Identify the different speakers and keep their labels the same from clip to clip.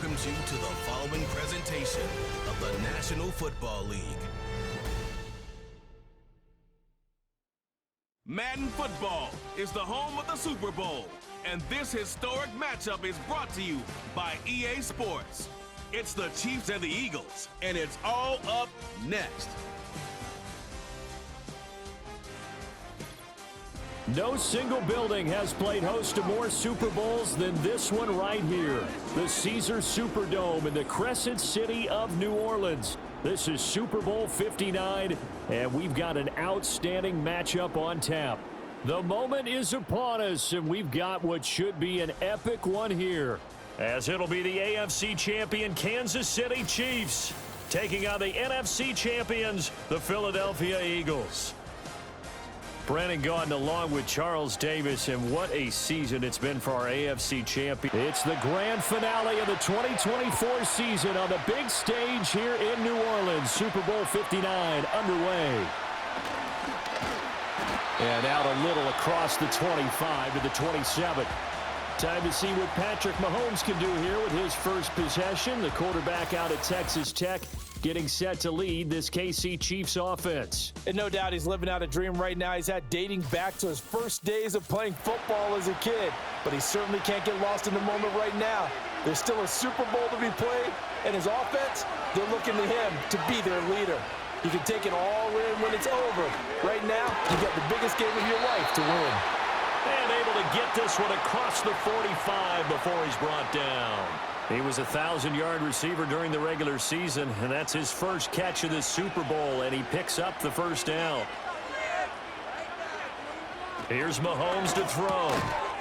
Speaker 1: welcomes you to the following presentation of the National Football League. Madden Football is the home of the Super Bowl, and this historic matchup is brought to you by EA Sports. It's the Chiefs and the Eagles, and it's all up next.
Speaker 2: No single building has played host to more Super Bowls than this one right here. The Caesars Superdome in the Crescent City of New Orleans. This is Super Bowl 59, and we've got an outstanding matchup on tap. The moment is upon us, and we've got what should be an epic one here, as it'll be the AFC champion Kansas City Chiefs taking on the NFC champions, the Philadelphia Eagles. Brandon Gaudin along with Charles Davis, and what a season it's been for our AFC champion. It's the grand finale of the 2024 season on the big stage here in New Orleans. Super Bowl 59 underway. And out a little across the 25 to the 27. Time to see what Patrick Mahomes can do here with his first possession. The quarterback out at Texas Tech getting set to lead this KC Chiefs offense.
Speaker 3: And no doubt he's living out a dream right now. He's had dating back to his first days of playing football as a kid. But he certainly can't get lost in the moment right now. There's still a Super Bowl to be played, and his offense, they're looking to him to be their leader. You can take it all in when it's over. Right now, you got the biggest game of your life to win.
Speaker 2: And able to get this one across the 45 before he's brought down. He was a 1,000-yard receiver during the regular season, and that's his first catch of this Super Bowl, and he picks up the first down. Here's Mahomes to throw.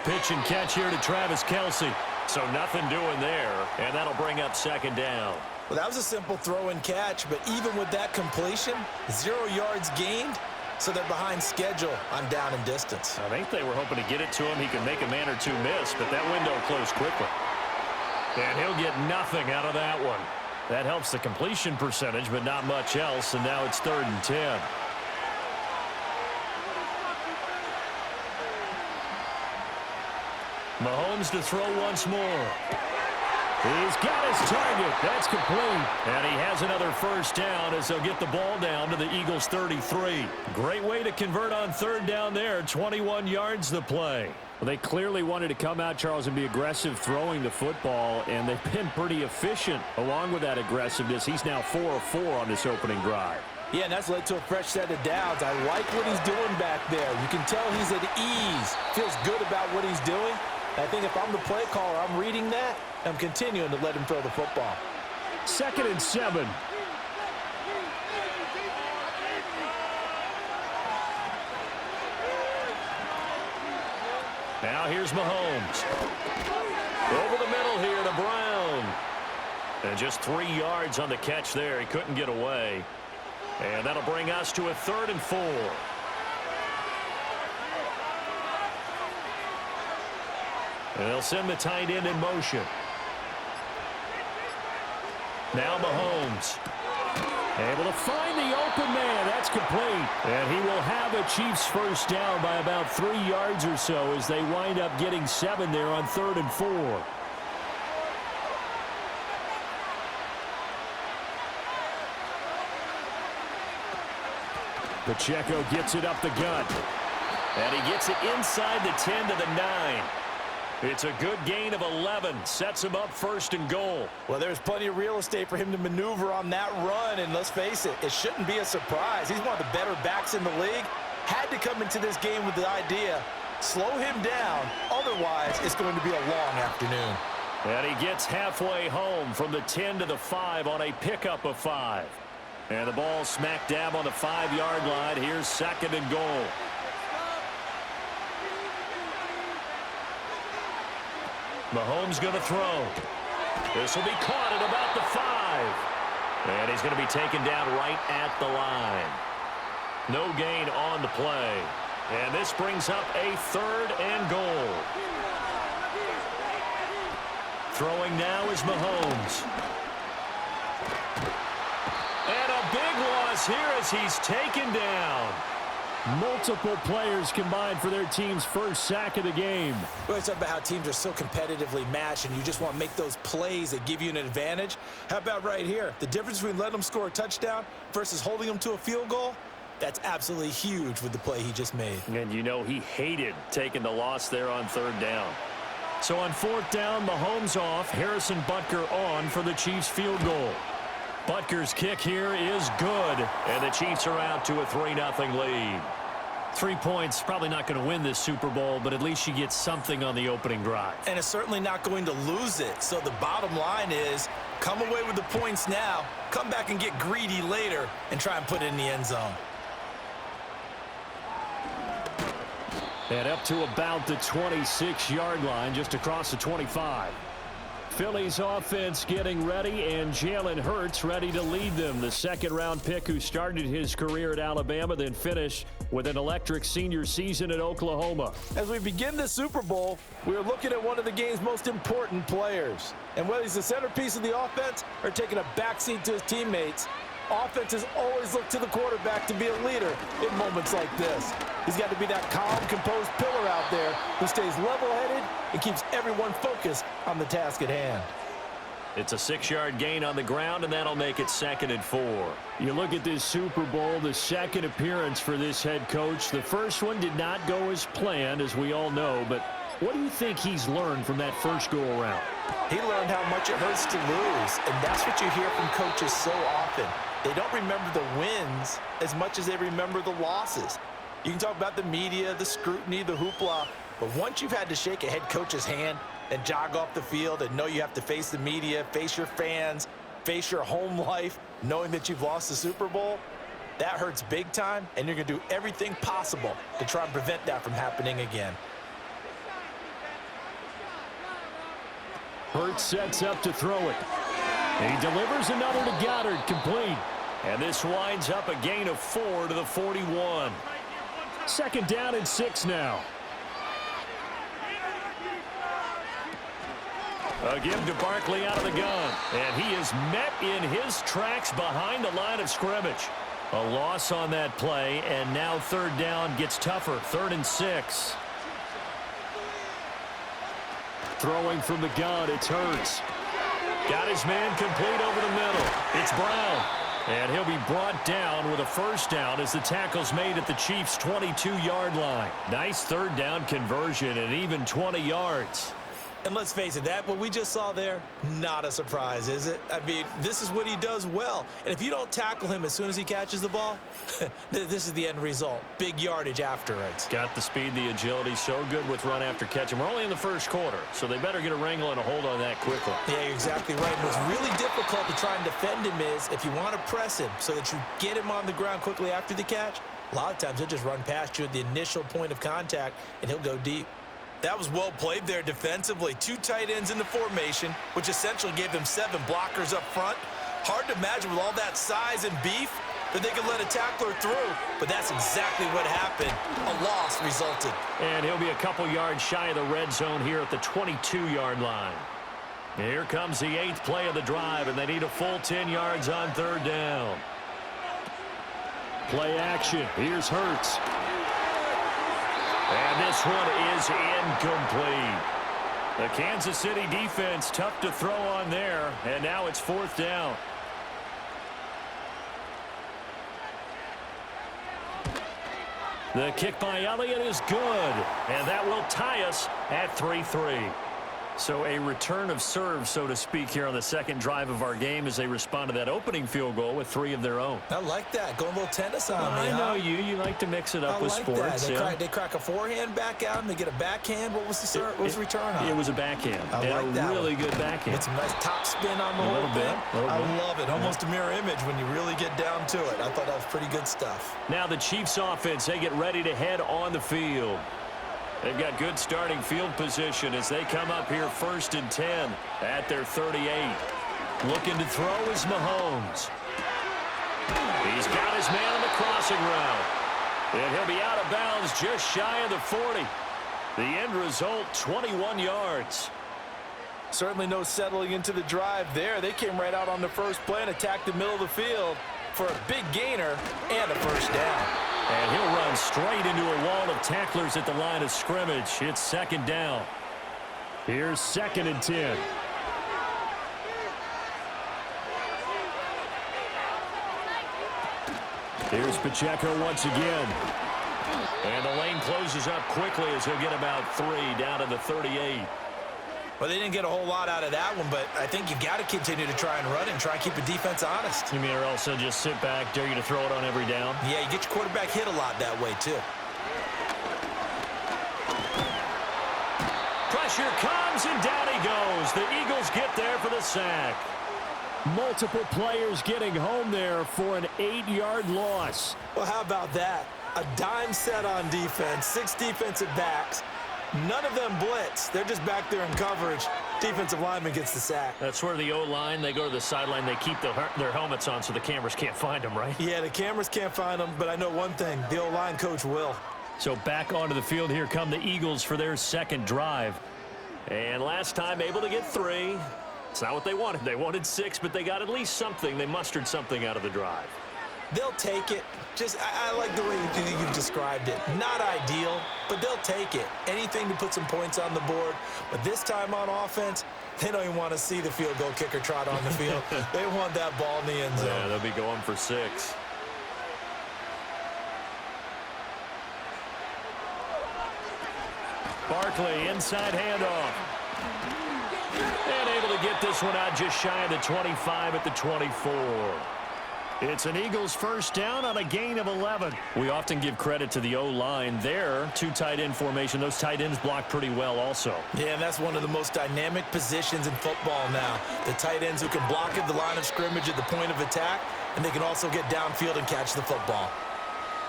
Speaker 2: Pitch and catch here to Travis Kelce. So nothing doing there, and that'll bring up second down.
Speaker 3: Well, that was a simple throw and catch, but even with that completion, 0 yards gained, so they're behind schedule on down and distance.
Speaker 2: I think they were hoping to get it to him. He could make a man or two miss, but that window closed quickly. And he'll get nothing out of that one. That helps the completion percentage, but not much else, and now it's 3rd and 10. Mahomes to throw once more. He's got his target. That's complete. And he has another first down as they'll get the ball down to the Eagles' 33. Great way to convert on 3rd down there. 21 yards the play. Well, they clearly wanted to come out, Charles, and be aggressive throwing the football, and they've been pretty efficient along with that aggressiveness. He's now 4 of 4 on this opening drive.
Speaker 3: Yeah, and that's led to a fresh set of downs. I like what he's doing back there. You can tell he's at ease. Feels good about what he's doing. I think if I'm the play caller, I'm reading that. I'm continuing to let him throw the football.
Speaker 2: 2nd and 7. Now here's Mahomes. Over the middle here to Brown. And just 3 yards on the catch there. He couldn't get away. And that'll bring us to a 3rd and 4. And they'll send the tight end in motion. Now Mahomes. Able to find the open man. That's complete. And he will have a Chiefs first down by about 3 yards or so as they wind up getting 7 there on 3rd and 4. Pacheco gets it up the gut. And he gets it inside the 10 to the 9. It's a good gain of 11. Sets him up 1st and goal.
Speaker 3: Well, there's plenty of real estate for him to maneuver on that run, and let's face it, it shouldn't be a surprise. He's one of the better backs in the league. Had to come into this game with the idea, slow him down, otherwise it's going to be a long afternoon.
Speaker 2: And he gets halfway home from the 10 to the 5 on a pickup of 5. And the ball smack dab on the 5-yard line. Here's 2nd and goal. Mahomes going to throw. This will be caught at about the 5. And he's going to be taken down right at the line. No gain on the play. And this brings up a 3rd and goal. Throwing now is Mahomes. And a big loss here as he's taken down. Multiple players combined for their team's first sack of the game.
Speaker 3: We always talk about how teams are so competitively matched, and you just want to make those plays that give you an advantage. How about right here? The difference between letting them score a touchdown versus holding them to a field goal, that's absolutely huge with the play he just made.
Speaker 2: And you know he hated taking the loss there on third down. So on fourth down, Mahomes off, Harrison Butker on for the Chiefs field goal. Butker's kick here is good, and the Chiefs are out to a 3-0 lead. 3 points, probably not going to win this Super Bowl, but at least you get something on the opening drive.
Speaker 3: And it's certainly not going to lose it. So the bottom line is, come away with the points now, come back and get greedy later, and try and put it in the end zone.
Speaker 2: And up to about the 26-yard line, just across the 25. Philly's offense getting ready, and Jalen Hurts ready to lead them. The second-round pick who started his career at Alabama, then finished with an electric senior season at Oklahoma.
Speaker 3: As we begin the Super Bowl, we are looking at one of the game's most important players. And whether he's the centerpiece of the offense or taking a backseat to his teammates, offenses always look to the quarterback to be a leader in moments like this. He's got to be that calm, composed pillar out there who stays level-headed and keeps everyone focused on the task at hand.
Speaker 2: It's a 6-yard gain on the ground, and that'll make it 2nd and 4. You look at this Super Bowl, the second appearance for this head coach. The first one did not go as planned, as we all know, but what do you think he's learned from that first go-around?
Speaker 3: He learned how much it hurts to lose, and that's what you hear from coaches so often. They don't remember the wins as much as they remember the losses. You can talk about the media, the scrutiny, the hoopla, but once you've had to shake a head coach's hand and jog off the field and know you have to face the media, face your fans, face your home life, knowing that you've lost the Super Bowl, that hurts big time, and you're going to do everything possible to try and prevent that from happening again.
Speaker 2: Hurts sets up to throw it. He delivers another to Goddard, complete. And this winds up a gain of 4 to the 41. 2nd down and 6 now. A give to Barkley out of the gun. And he is met in his tracks behind the line of scrimmage. A loss on that play, and now 3rd down gets tougher. 3rd and 6. Throwing from the gun, it's Hurts. Got his man complete over the middle. It's Brown. And he'll be brought down with a 1st down as the tackle's made at the Chiefs' 22-yard line. Nice 3rd down conversion and even 20 yards.
Speaker 3: And let's face it, that what we just saw there, not a surprise, is it? I mean, this is what he does well. And if you don't tackle him as soon as he catches the ball, this is the end result. Big yardage afterwards.
Speaker 2: Got the speed, the agility, so good with run after catch. And we're only in the 1st quarter, so they better get a wrangle and a hold on that quickly.
Speaker 3: Yeah, you're exactly right. And what's really difficult to try and defend him is if you want to press him so that you get him on the ground quickly after the catch, a lot of times he'll just run past you at the initial point of contact, and he'll go deep. That was well played there defensively. 2 tight ends in the formation, which essentially gave them 7 blockers up front. Hard to imagine with all that size and beef that they could let a tackler through, but that's exactly what happened. A loss resulted.
Speaker 2: And he'll be a couple yards shy of the red zone here at the 22-yard line. Here comes the 8th play of the drive, and they need a full 10 yards on 3rd down. Play action. Here's Hurts. And this one is incomplete. The Kansas City defense tough to throw on there, and now it's 4th down. The kick by Elliott is good, and that will tie us at 3-3. So a return of serve, so to speak, here on the 2nd drive of our game as they respond to that opening field goal with 3 of their own.
Speaker 3: I like that. Going a little tennis on me.
Speaker 2: I know you like to mix it up with sports.
Speaker 3: They crack a forehand back out and they get a backhand. What was the return on?
Speaker 2: It was a backhand.
Speaker 3: I like that.
Speaker 2: Really good backhand.
Speaker 3: It's a nice top spin on the whole thing. I love it. Almost a mirror image when you really get down to it. I thought that was pretty good stuff.
Speaker 2: Now the Chiefs offense, they get ready to head on the field. They've got good starting field position as they come up here 1st and 10 at their 38. Looking to throw is Mahomes. He's got his man on the crossing route. And he'll be out of bounds just shy of the 40. The end result, 21 yards.
Speaker 3: Certainly no settling into the drive there. They came right out on the first play and attacked the middle of the field for a big gainer and a 1st down.
Speaker 2: And he'll run straight into a wall of tacklers at the line of scrimmage. It's second down. Here's 2nd and 10. Here's Pacheco once again. And the lane closes up quickly as he'll get about 3 down to the 38.
Speaker 3: Well, they didn't get a whole lot out of that one, but I think you got to continue to try and run and try and keep the defense honest.
Speaker 2: You mean or else they'll just sit back, dare you to throw it on every down?
Speaker 3: Yeah, you get your quarterback hit a lot that way, too.
Speaker 2: Pressure comes, and down he goes. The Eagles get there for the sack. Multiple players getting home there for an 8-yard loss.
Speaker 3: Well, how about that? A dime set on defense, 6 defensive backs. None of them blitz. They're just back there in coverage. Defensive lineman gets the sack.
Speaker 2: That's where the O-line, they go to the sideline, they keep their helmets on so the cameras can't find them, right?
Speaker 3: Yeah, the cameras can't find them, but I know one thing. The O-line coach will.
Speaker 2: So back onto the field, here come the Eagles for their second drive. And last time able to get 3. It's not what they wanted. They wanted 6, but they got at least something. They mustered something out of the drive.
Speaker 3: They'll take it. I like the way you've described it. Not ideal, but they'll take it. Anything to put some points on the board. But this time on offense, they don't even want to see the field goal kicker trot on the field. They want that ball in the end zone.
Speaker 2: Yeah, they'll be going for 6. Barkley, inside handoff. And able to get this one out just shy of the 25 at the 24. It's an Eagles first down on a gain of 11. We often give credit to the O-line there. 2 tight end formation. Those tight ends block pretty well also.
Speaker 3: Yeah, and that's one of the most dynamic positions in football now. The tight ends who can block at the line of scrimmage at the point of attack, and they can also get downfield and catch the football.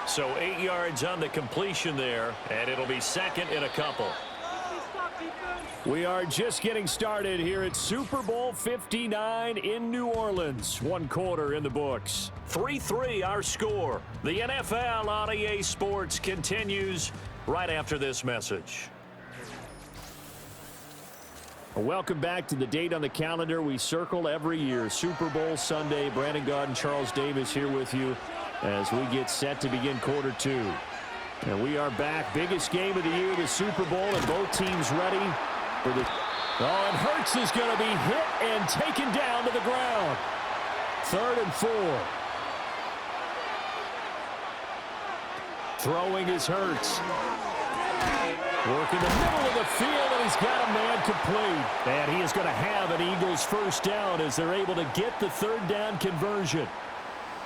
Speaker 2: So 8 yards on the completion there, and it'll be 2nd and a couple. We are just getting started here at Super Bowl 59 in New Orleans. 1 quarter in the books. 3-3 our score. The NFL on EA Sports continues right after this message. Welcome back to the date on the calendar we circle every year. Super Bowl Sunday. Brandon Gaud and Charles Davis here with you as we get set to begin quarter 2. And we are back. Biggest game of the year, the Super Bowl, and both teams ready for the... Oh, and Hurts is going to be hit and taken down to the ground. 3rd and 4. Throwing is Hurts. Working the middle of the field, and he's got a man complete. And he is going to have an Eagles first down as they're able to get the 3rd down conversion.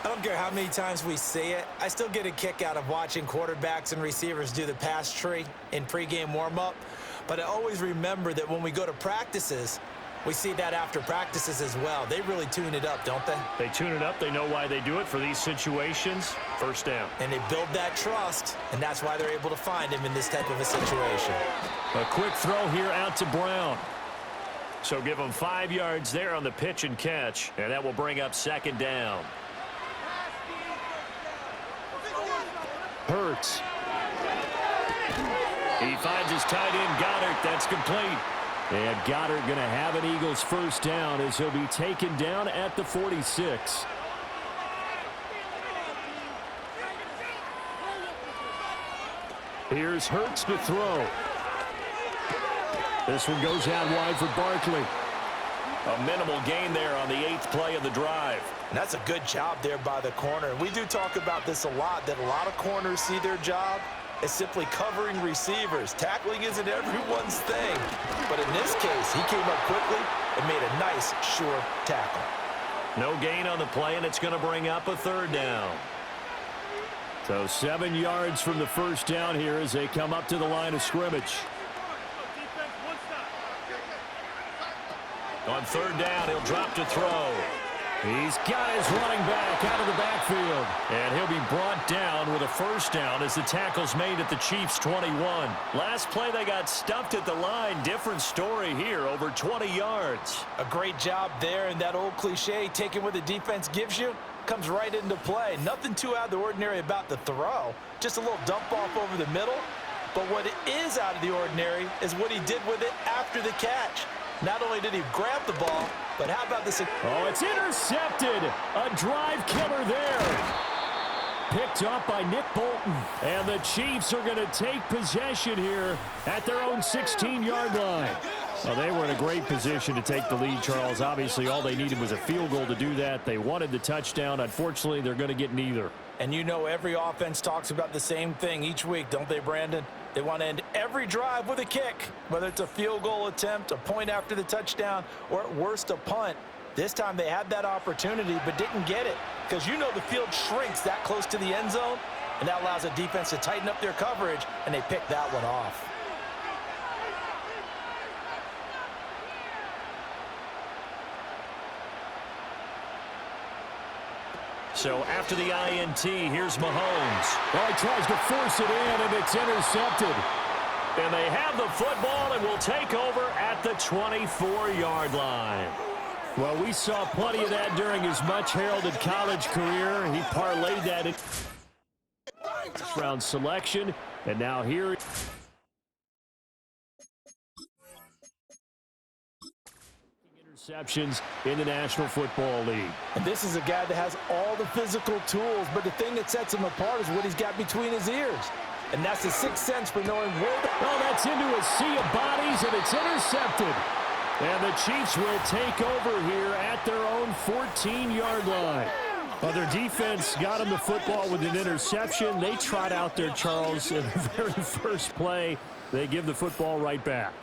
Speaker 3: I don't care how many times we see it. I still get a kick out of watching quarterbacks and receivers do the pass tree in pregame warm-up. But I always remember that when we go to practices, we see that after practices as well. They really tune it up, don't they?
Speaker 2: They tune it up. They know why they do it for these situations. First down.
Speaker 3: And they build that trust, and that's why they're able to find him in this type of a situation.
Speaker 2: A quick throw here out to Brown. So give him 5 yards there on the pitch and catch, and that will bring up 2nd down. Hurts. He finds his tight end, Goddard. That's complete. And Goddard going to have an Eagles first down as he'll be taken down at the 46. Here's Hurts to throw. This one goes out wide for Barkley. A minimal gain there on the 8th play of the drive.
Speaker 3: And that's a good job there by the corner. And we do talk about this a lot, that a lot of corners see their job as simply covering receivers. Tackling isn't everyone's thing. But in this case, he came up quickly and made a nice, sure tackle.
Speaker 2: No gain on the play, and it's going to bring up a 3rd down. So 7 yards from the first down here as they come up to the line of scrimmage. On 3rd down, he'll drop to throw. He's got his running back out of the backfield. And he'll be brought down with a first down as the tackle's made at the Chiefs' 21. Last play, they got stuffed at the line. Different story here, over 20 yards.
Speaker 3: A great job there, and that old cliche, taking what the defense gives you, comes right into play. Nothing too out of the ordinary about the throw. Just a little dump off over the middle. But what is out of the ordinary is what he did with it after the catch. Not only did he grab the ball, but how about this?
Speaker 2: Oh, it's intercepted. A drive killer there. Picked up by Nick Bolton. And the Chiefs are going to take possession here at their own 16-yard line. Well, they were in a great position to take the lead, Charles. Obviously, all they needed was a field goal to do that. They wanted the touchdown. Unfortunately, they're going to get neither.
Speaker 3: And you know every offense talks about the same thing each week, don't they, Brandon? They want to end every drive with a kick, whether it's a field goal attempt, a point after the touchdown, or at worst a punt. This time they had that opportunity but didn't get it because you know the field shrinks that close to the end zone, and that allows the defense to tighten up their coverage, and they picked that one off.
Speaker 2: So after the INT, here's Mahomes. Well, he tries to force it in, and it's intercepted. And they have the football and will take over at the 24-yard line. Well, we saw plenty of that during his much-heralded college career. He parlayed that in first-round selection, and now here interceptions in the National Football League.
Speaker 3: And this is a guy that has all the physical tools, but the thing that sets him apart is what he's got between his ears. And that's the sixth sense for knowing where
Speaker 2: oh, that's into a sea of bodies, and it's intercepted. And the Chiefs will take over here at their own 14-yard line. Well, their defense got him the football with an interception. They trot out there, Charles, in the very first play. They give the football right back.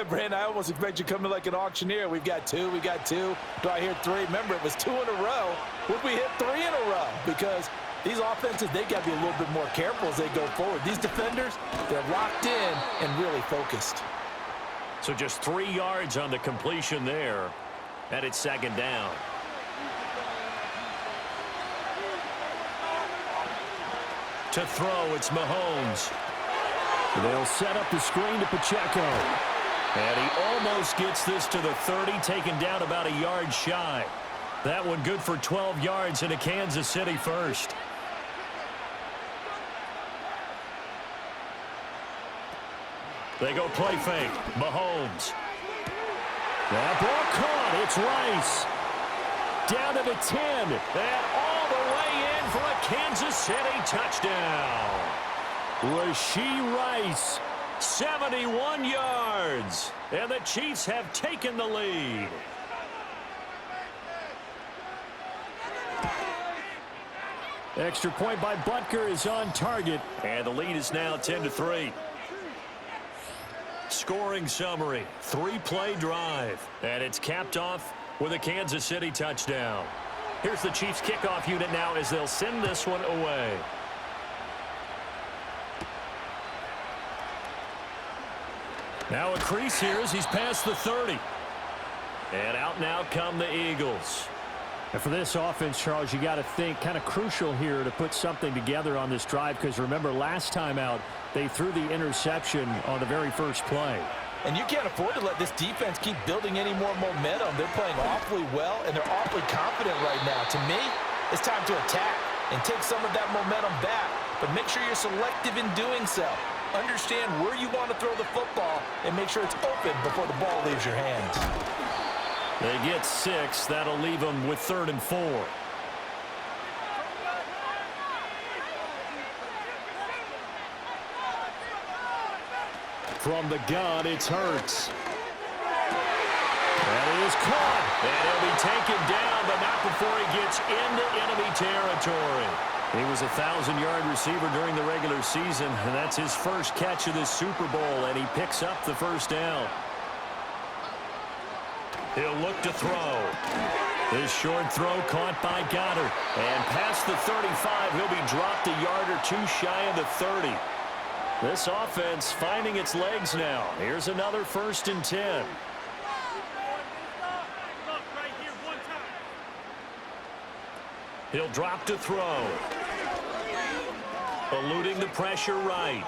Speaker 3: Brandon, I almost expect you to come in like an auctioneer. We've got two. Do I hear three? Remember, it was 2 in a row. Would we hit 3 in a row? Because these offenses, they got to be a little bit more careful as they go forward. These defenders, they're locked in and really focused.
Speaker 2: So just 3 yards on the completion there, and it's second down. To throw, it's Mahomes. They'll set up the screen to Pacheco. And he almost gets this to the 30, taken down about a yard shy. That one good for 12 yards and a Kansas City first. They go play fake. Mahomes. That ball caught. It's Rice. Down to the 10. And all the way in for a Kansas City touchdown. Rashee Rice. 71 yards. And the Chiefs have taken the lead. Extra point by Butker is on target. And the lead is now 10-3. Scoring summary, 3-play drive. And it's capped off with a Kansas City touchdown. Here's the Chiefs kickoff unit now as they'll send this one away. Now a crease here as he's past the 30. And out now come the Eagles. And for this offense, Charles, you got to think kind of crucial here to put something together on this drive because remember last time out they threw the interception on the very first play.
Speaker 3: And you can't afford to let this defense keep building any more momentum. They're playing awfully well and they're awfully confident right now. To me, it's time to attack and take some of that momentum back, but make sure you're selective in doing so. Understand where you want to throw the football and make sure it's open before the ball leaves your hands.
Speaker 2: They get 6. That'll leave them with 3rd and 4. From the gun, it's Hurts. And it is caught. And he'll be taken down, but not before he gets into enemy territory. He was a 1,000-yard receiver during the regular season, and that's his first catch of this Super Bowl, and he picks up the first down. He'll look to throw. This short throw caught by Goddard. And past the 35, he'll be dropped a yard or 2 shy of the 30. This offense finding its legs now. Here's another 1st and 10. He'll drop to throw. Eluding the pressure right.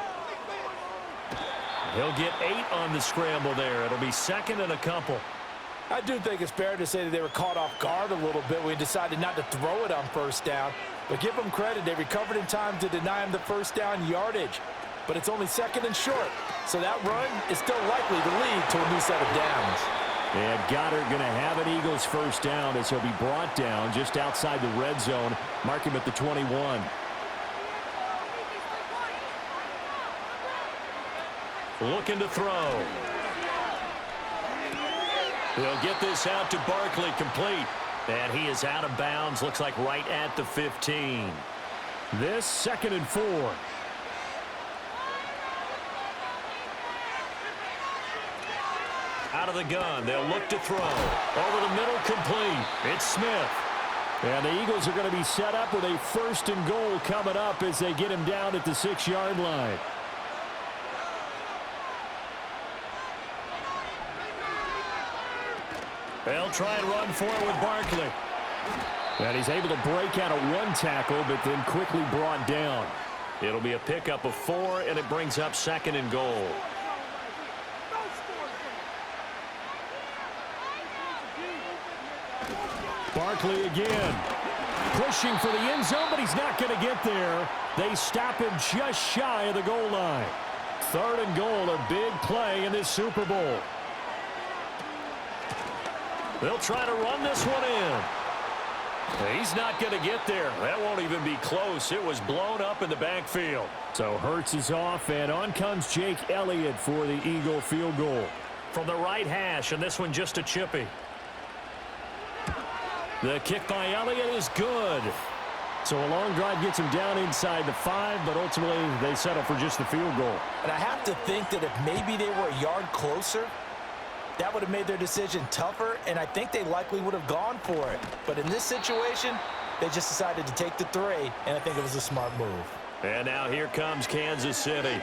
Speaker 2: He'll get 8 on the scramble there. It'll be 2nd and a couple.
Speaker 3: I do think it's fair to say that they were caught off guard a little bit when he decided not to throw it on 1st down. But give them credit. They recovered in time to deny him the 1st down yardage. But it's only 2nd and short. So that run is still likely to lead to a new set of downs.
Speaker 2: And Goddard going to have an Eagles 1st down as he'll be brought down just outside the red zone. Mark him at the 21. looking to throw. He'll get this out to Barkley, complete. And he is out of bounds, looks like right at the 15. This 2nd and 4. Out of the gun, they'll look to throw. Over the middle, complete. It's Smith. And the Eagles are going to be set up with a 1st and goal coming up as they get him down at the 6-yard line. They'll try and run for it with Barkley. And he's able to break out of 1 tackle, but then quickly brought down. It'll be a pickup of 4, and it brings up 2nd and goal. Barkley again. Pushing for the end zone, but he's not going to get there. They stop him just shy of the goal line. 3rd and goal, a big play in this Super Bowl. They'll try to run this one in. He's not going to get there. That won't even be close. It was blown up in the backfield. So Hurts is off, and on comes Jake Elliott for the Eagle field goal. From the right hash, and this one just a chippy. The kick by Elliott is good. So a long drive gets him down inside the 5, but ultimately they settle for just the field goal.
Speaker 3: And I have to think that if maybe they were a yard closer, that would have made their decision tougher, and I think they likely would have gone for it. But in this situation, they just decided to take the 3, and I think it was a smart move.
Speaker 2: And now here comes Kansas City.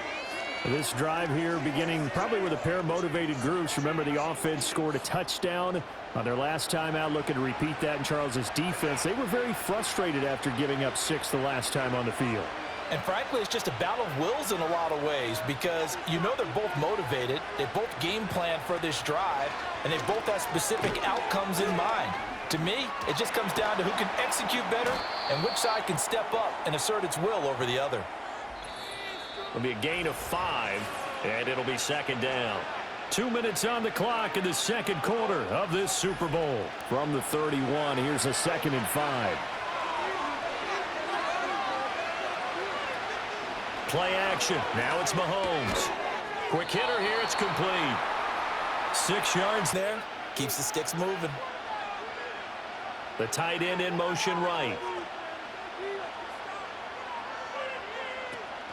Speaker 2: This drive here beginning probably with a pair of motivated groups. Remember, the offense scored a touchdown on their last time out, looking to repeat that in Charles's defense. They were very frustrated after giving up 6 the last time on the field.
Speaker 3: And frankly, it's just a battle of wills in a lot of ways because you know they're both motivated, they both game plan for this drive, and they both have specific outcomes in mind. To me, it just comes down to who can execute better and which side can step up and assert its will over the other.
Speaker 2: It'll be a gain of 5, and it'll be 2nd down. 2 minutes on the clock in the 2nd quarter of this Super Bowl. From the 31, here's a 2nd and 5. Play action. Now it's Mahomes. Quick hitter here. It's complete. 6 yards
Speaker 3: there. Keeps the sticks moving.
Speaker 2: The tight end in motion right.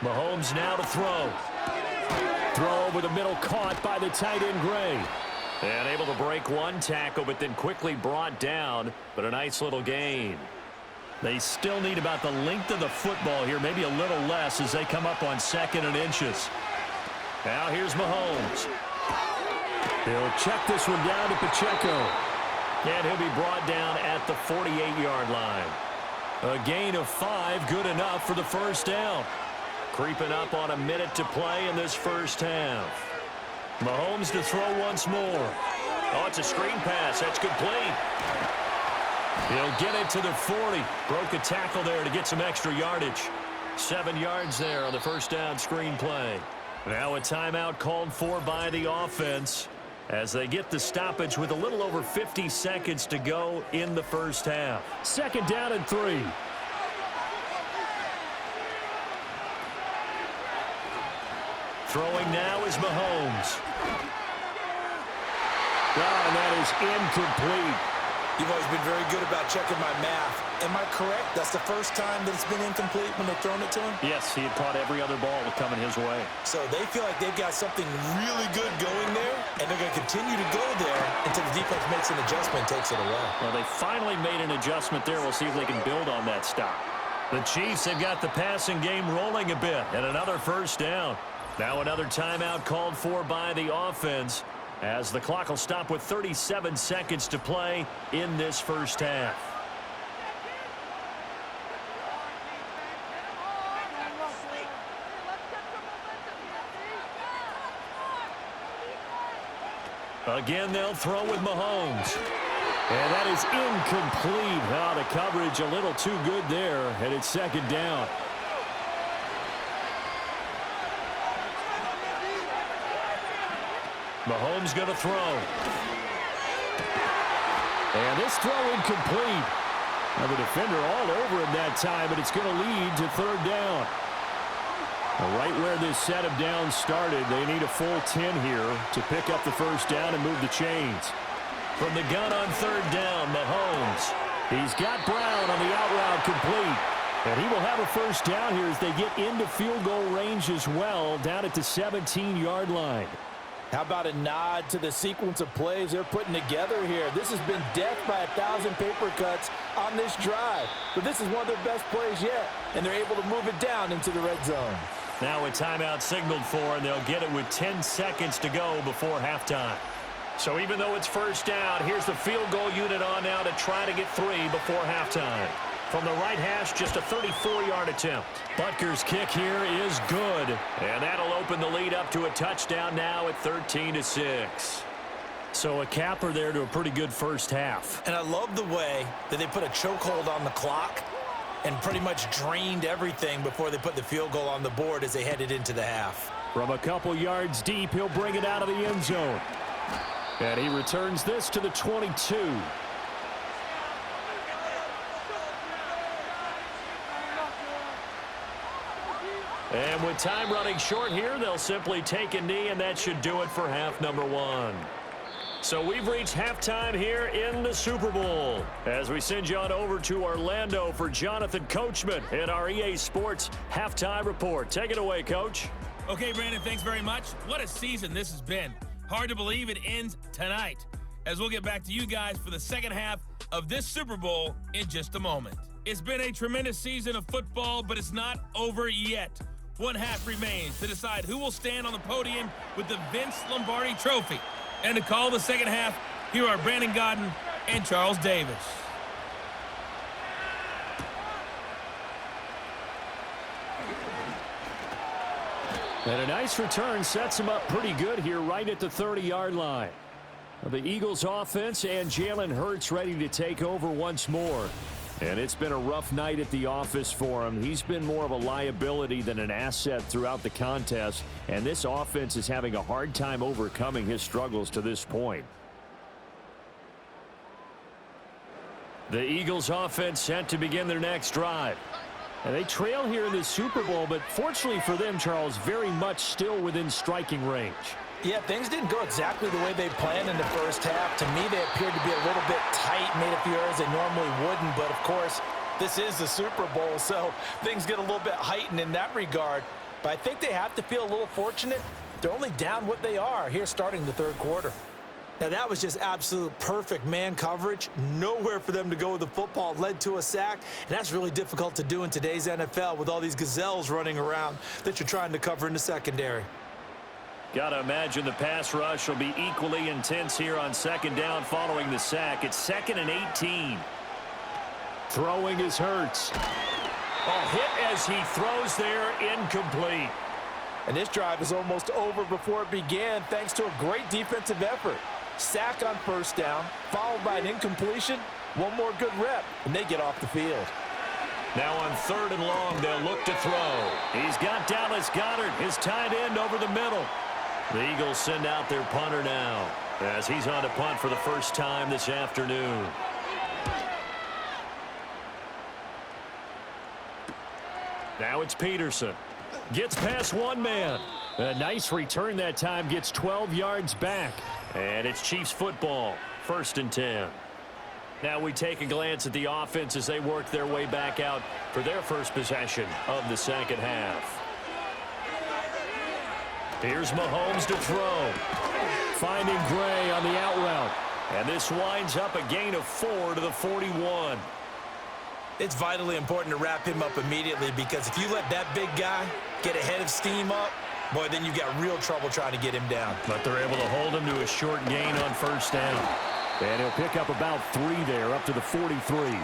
Speaker 2: Mahomes now to throw. Throw over the middle, caught by the tight end Gray. And able to break 1 tackle, but then quickly brought down. But a nice little gain. They still need about the length of the football here, maybe a little less as they come up on 2nd and inches. Now here's Mahomes. He'll check this one down to Pacheco. And he'll be brought down at the 48-yard line. A gain of 5, good enough for the 1st down. Creeping up on a minute to play in this 1st half. Mahomes to throw once more. Oh, it's a screen pass. That's complete. He'll get it to the 40. Broke a tackle there to get some extra yardage. 7 yards there on the 1st down screen play. Now a timeout called for by the offense as they get the stoppage with a little over 50 seconds to go in the 1st half. 2nd down and 3. Throwing now is Mahomes. And that is incomplete.
Speaker 3: You've always been very good about checking my math. Am I correct? That's the first time that it's been incomplete when they've thrown it to him?
Speaker 2: Yes, he had caught every other ball coming his way.
Speaker 3: So they feel like they've got something really good going there, and they're going to continue to go there until the defense makes an adjustment and takes it away.
Speaker 2: Well, they finally made an adjustment there. We'll see if they can build on that stop. The Chiefs have got the passing game rolling a bit, and another 1st down. Now another timeout called for by the offense as the clock will stop with 37 seconds to play in this 1st half. Again, they'll throw with Mahomes. And that is incomplete. Oh, the coverage a little too good there, and it's 2nd down. Mahomes going to throw. And this throw incomplete. Now the defender all over him that time, but it's going to lead to 3rd down. Right where this set of downs started, they need a full 10 here to pick up the first down and move the chains. From the gun on third down, Mahomes. He's got Brown on the out route complete. And he will have a first down here as they get into field goal range as well, down at the 17-yard line.
Speaker 3: How about a nod to the sequence of plays they're putting together here? This has been death by 1,000 paper cuts on this drive. But this is one of their best plays yet, and they're able to move it down into the red zone.
Speaker 2: Now a timeout signaled for, and they'll get it with 10 seconds to go before halftime. So even though it's first down, here's the field goal unit on now to try to get 3 before halftime. From the right hash, just a 34-yard attempt. Butker's kick here is good. And that'll open the lead up to a touchdown now at 13-6. So a capper there to a pretty good first half.
Speaker 3: And I love the way that they put a chokehold on the clock and pretty much drained everything before they put the field goal on the board as they headed into the half.
Speaker 2: From a couple yards deep, he'll bring it out of the end zone. And he returns this to the 22. And with time running short here, they'll simply take a knee, and that should do it for half number 1. So we've reached halftime here in the Super Bowl. As we send you on over to Orlando for Jonathan Coachman in our EA Sports Halftime Report. Take it away, Coach.
Speaker 4: Okay, Brandon, thanks very much. What a season this has been. Hard to believe it ends tonight, as we'll get back to you guys for the second half of this Super Bowl in just a moment. It's been a tremendous season of football, but it's not over yet. One half remains to decide who will stand on the podium with the Vince Lombardi Trophy. And to call the second half, here are Brandon Godden and Charles Davis.
Speaker 2: And a nice return sets him up pretty good here right at the 30-yard line. The Eagles offense and Jalen Hurts ready to take over once more. And it's been a rough night at the office for him. He's been more of a liability than an asset throughout the contest. And this offense is having a hard time overcoming his struggles to this point. The Eagles offense set to begin their next drive. And they trail here in the Super Bowl, but fortunately for them, Charles, very much still within striking range.
Speaker 3: Yeah, things didn't go exactly the way they planned in the first half. To me, they appeared to be a little bit tight, made a few errors they normally wouldn't. But, of course, this is the Super Bowl, so things get a little bit heightened in that regard. But I think they have to feel a little fortunate. They're only down what they are here starting the third quarter. Now, that was just absolute perfect man coverage. Nowhere for them to go with the football. Led to a sack, and that's really difficult to do in today's NFL with all these gazelles running around that you're trying to cover in the secondary.
Speaker 2: Got to imagine the pass rush will be equally intense here on second down following the sack. It's 2nd and 18. Throwing is Hurts. A hit as he throws there, incomplete.
Speaker 3: And this drive is almost over before it began thanks to a great defensive effort. Sack on first down, followed by an incompletion. One more good rep, and they get off the field.
Speaker 2: Now on 3rd and long, they'll look to throw. He's got Dallas Goedert, his tight end, over the middle. The Eagles send out their punter now as he's on to punt for the first time this afternoon. Now it's Peterson. Gets past one man. A nice return that time, gets 12 yards back. And it's Chiefs football, 1st and 10. Now we take a glance at the offense as they work their way back out for their first possession of the second half. Here's Mahomes to throw. Finding Gray on the out route. And this winds up a gain of 4 to the 41.
Speaker 3: It's vitally important to wrap him up immediately because if you let that big guy get ahead of steam up, boy, then you've got real trouble trying to get him down.
Speaker 2: But they're able to hold him to a short gain on first down. And he'll pick up about 3 there, up to the 43.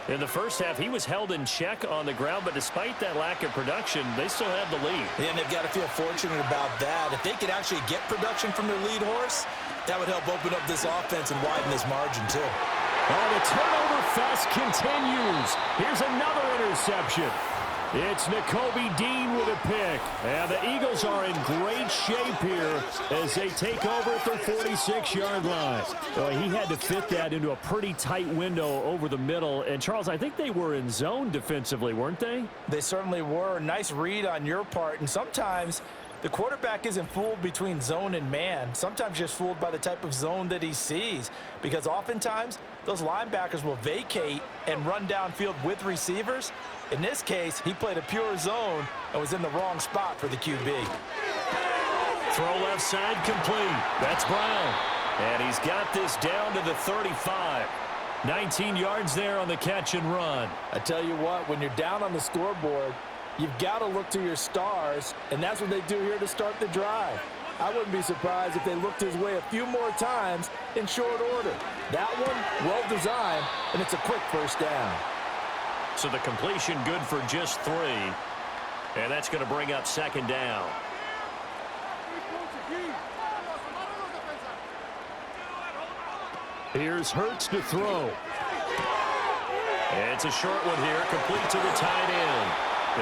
Speaker 2: In the first half, he was held in check on the ground, but despite that lack of production, they still have the lead.
Speaker 3: And they've got to feel fortunate about that. If they could actually get production from their lead horse, that would help open up this offense and widen this margin, too.
Speaker 2: Oh, the turnover fest continues. Here's another interception. It's Nakobe Dean with a pick. And the Eagles are in great shape here as they take over at their 46-yard line. Well, he had to fit that into a pretty tight window over the middle. And, Charles, I think they were in zone defensively, weren't they?
Speaker 3: They certainly were. Nice read on your part. And sometimes the quarterback isn't fooled between zone and man. Sometimes just fooled by the type of zone that he sees. Because oftentimes those linebackers will vacate and run downfield with receivers. In this case, he played a pure zone and was in the wrong spot for the QB.
Speaker 2: Throw left side complete. That's Brown. And he's got this down to the 35. 19 yards there on the catch and run.
Speaker 3: I tell you what, when you're down on the scoreboard, you've got to look to your stars, and that's what they do here to start the drive. I wouldn't be surprised if they looked his way a few more times in short order. That one, well designed, and it's a quick first down.
Speaker 2: So the completion good for just 3. And that's going to bring up second down. Here's Hurts to throw. It's a short one here, complete to the tight end.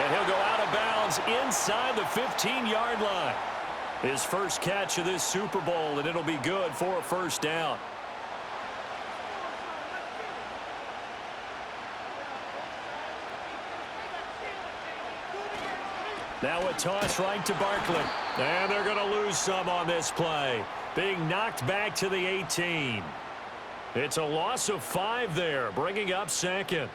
Speaker 2: And he'll go out of bounds inside the 15-yard line. His first catch of this Super Bowl, and it'll be good for a first down. Now a toss right to Barkley. And they're going to lose some on this play. Being knocked back to the 18. It's a loss of 5 there, bringing up second.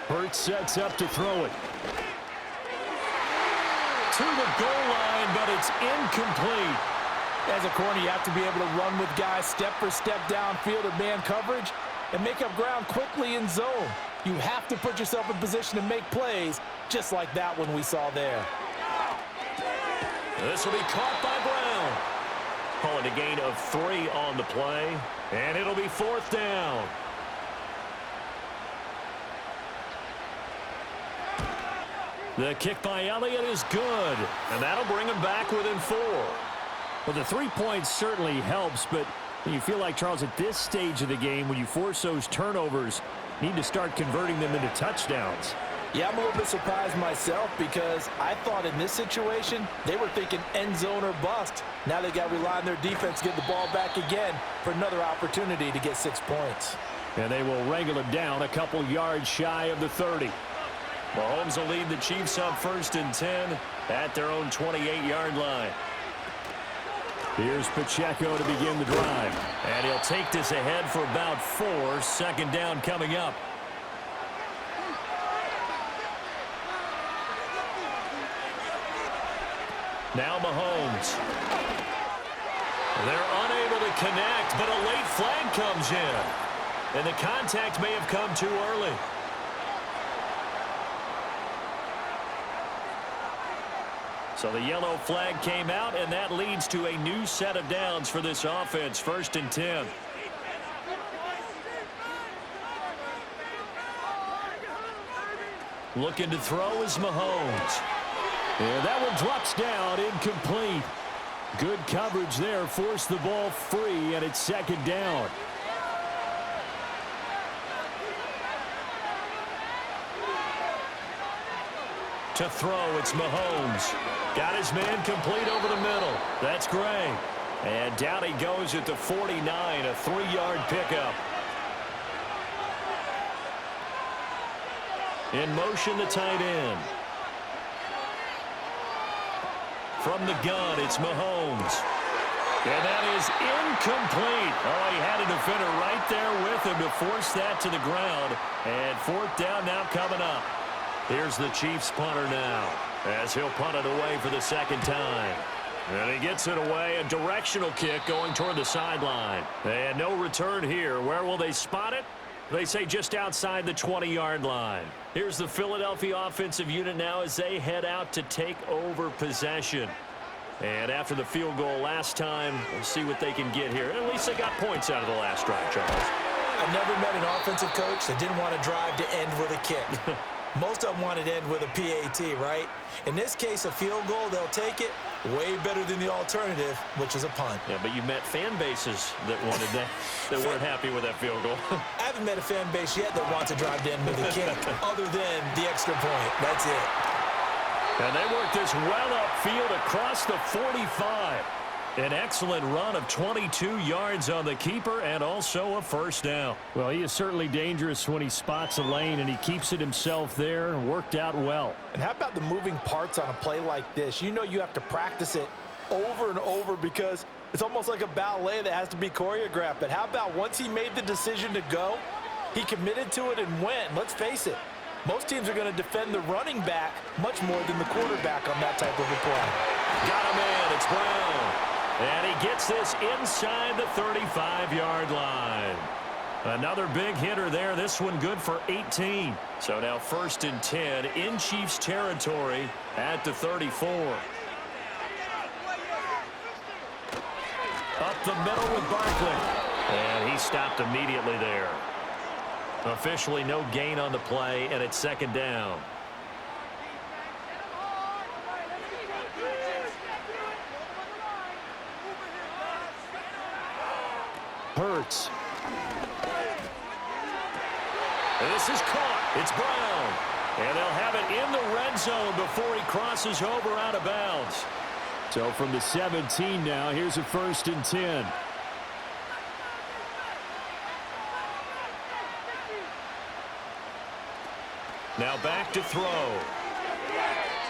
Speaker 2: Hurts sets up to throw it. To the goal line, but it's incomplete.
Speaker 3: As a corner, you have to be able to run with guys step for step downfield in man coverage and make up ground quickly in zone. You have to put yourself in position to make plays, just like that one we saw there.
Speaker 2: This will be caught by Brown. Calling a gain of 3 on the play, and it'll be fourth down. The kick by Elliott is good, and that'll bring him back within 4. Well, the 3 points certainly helps, but you feel like, Charles, at this stage of the game, when you force those turnovers, you need to start converting them into touchdowns.
Speaker 3: Yeah, I'm a little bit surprised myself because I thought in this situation they were thinking end zone or bust. Now they got to rely on their defense to get the ball back again for another opportunity to get 6 points.
Speaker 2: And they will wrangle it down a couple yards shy of the 30. Mahomes will lead the Chiefs up 1st and 10 at their own 28-yard line. Here's Pacheco to begin the drive. And he'll take this ahead for about 4. Second down coming up. Now Mahomes. They're unable to connect, but a late flag comes in. And the contact may have come too early. So the yellow flag came out, and that leads to a new set of downs for this offense. 1st and 10. Looking to throw is Mahomes. And that one drops down, incomplete. Good coverage there, forced the ball free, and it's second down. To throw, it's Mahomes. Got his man complete over the middle. That's Gray. And down he goes at the 49, a 3-yard pickup. In motion, the tight end. From the gun, it's Mahomes. And that is incomplete. Oh, he had a defender right there with him to force that to the ground. And 4th down now coming up. Here's the Chiefs punter now, as he'll punt it away for the 2nd time. And he gets it away, a directional kick going toward the sideline. And no return here. Where will they spot it? They say just outside the 20-yard line. Here's the Philadelphia offensive unit now as they head out to take over possession. And after the field goal last time, we'll see what they can get here. At least they got points out of the last drive, Charles.
Speaker 3: I've never met an offensive coach that didn't want to drive to end with a kick. Most of them want it end with a PAT, right? In this case, a field goal, they'll take it. Way better than the alternative, which is a punt.
Speaker 2: Yeah, but you met fan bases that wanted that, that weren't happy with that field goal.
Speaker 3: I haven't met a fan base yet that wants to drive to end with a kick, other than the extra point. That's it.
Speaker 2: And they work this well upfield across the 45. An excellent run of 22 yards on the keeper and also a first down. Well, he is certainly dangerous when he spots a lane, and he keeps it himself there and worked out well.
Speaker 3: And how about the moving parts on a play like this? You know you have to practice it over and over because it's almost like a ballet that has to be choreographed. But how about once he made the decision to go, he committed to it and went. Let's face it, most teams are going to defend the running back much more than the quarterback on that type of a play.
Speaker 2: Got a man. It's Brown. And he gets this inside the 35-yard line. Another big hitter there. This one good for 18. So now 1st and 10 in Chiefs territory at the 34. Up the middle with Barkley. And he stopped immediately there. Officially no gain on the play, and it's 2nd down. Hurts. This is caught. It's Brown. And they'll have it in the red zone before he crosses over out of bounds. So from the 17 now, here's a 1st and 10. Now back to throw.